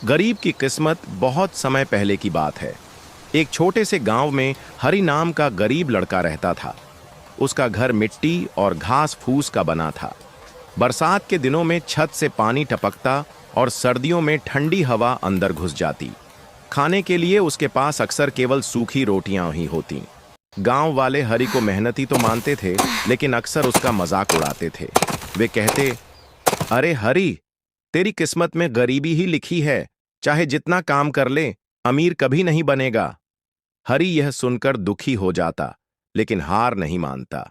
गरीब की किस्मत बहुत समय पहले की बात है। एक छोटे से गांव में हरि नाम का गरीब लड़का रहता था। उसका घर मिट्टी और घास फूस का बना था। बरसात के दिनों में छत से पानी टपकता और सर्दियों में ठंडी हवा अंदर घुस जाती। खाने के लिए उसके पास अक्सर केवल सूखी रोटियां ही होती। गांव वाले हरि को मेहनती तो मानते थे, लेकिन अक्सर उसका मजाक उड़ाते थे। वे कहते, अरे हरि, तेरी किस्मत में गरीबी ही लिखी है। चाहे जितना काम कर ले, अमीर कभी नहीं बनेगा। हरि यह सुनकर दुखी हो जाता, लेकिन हार नहीं मानता।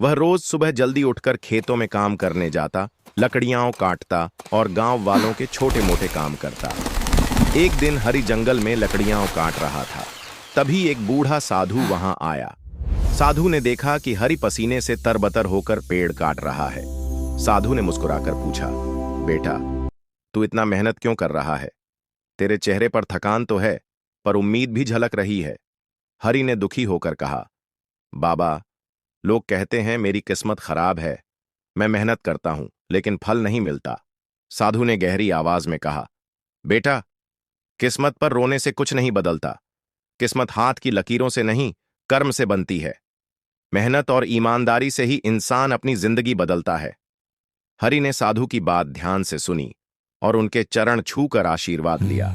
वह रोज सुबह जल्दी उठकर खेतों में काम करने जाता, लकड़ियां काटता और गांव वालों के छोटे मोटे काम करता। एक दिन हरि जंगल में लकड़ियां काट रहा था। तभी एक बूढ़ा साधु वहां आया। साधु ने देखा कि हरि पसीने से तरबतर होकर पेड़ काट रहा है। साधु ने मुस्कुराकर पूछा, बेटा, तू इतना मेहनत क्यों कर रहा है? तेरे चेहरे पर थकान तो है, पर उम्मीद भी झलक रही है। हरि ने दुखी होकर कहा, बाबा, लोग कहते हैं मेरी किस्मत खराब है। मैं मेहनत करता हूं, लेकिन फल नहीं मिलता। साधु ने गहरी आवाज में कहा, बेटा, किस्मत पर रोने से कुछ नहीं बदलता। किस्मत हाथ की लकीरों से नहीं, कर्म से बनती है। मेहनत और ईमानदारी से ही इंसान अपनी जिंदगी बदलता है। हरि ने साधु की बात ध्यान से सुनी और उनके चरण छूकर आशीर्वाद लिया।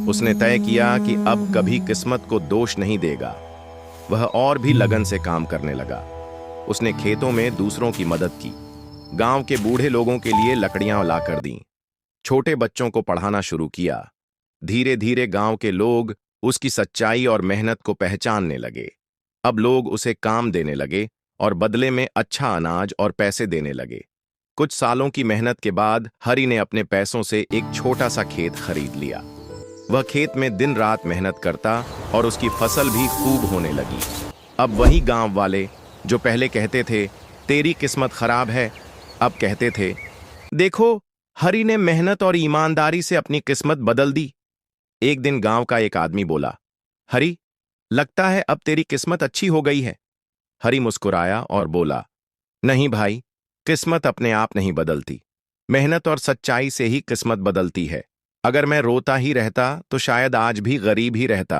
उसने तय किया कि अब कभी किस्मत को दोष नहीं देगा। वह और भी लगन से काम करने लगा। उसने खेतों में दूसरों की मदद की, गांव के बूढ़े लोगों के लिए लकड़ियां लाकर दीं, छोटे बच्चों को पढ़ाना शुरू किया। धीरे धीरे गांव के लोग उसकी सच्चाई और मेहनत को पहचानने लगे। अब लोग उसे काम देने लगे और बदले में अच्छा अनाज और पैसे देने लगे। कुछ सालों की मेहनत के बाद हरि ने अपने पैसों से एक छोटा सा खेत खरीद लिया। वह खेत में दिन रात मेहनत करता और उसकी फसल भी खूब होने लगी। अब वही गांव वाले जो पहले कहते थे तेरी किस्मत खराब है, अब कहते थे, देखो, हरि ने मेहनत और ईमानदारी से अपनी किस्मत बदल दी। एक दिन गांव का एक आदमी बोला, हरि, लगता है अब तेरी किस्मत अच्छी हो गई है। हरि मुस्कुराया और बोला, नहीं भाई, किस्मत अपने आप नहीं बदलती। मेहनत और सच्चाई से ही किस्मत बदलती है। अगर मैं रोता ही रहता तो शायद आज भी गरीब ही रहता।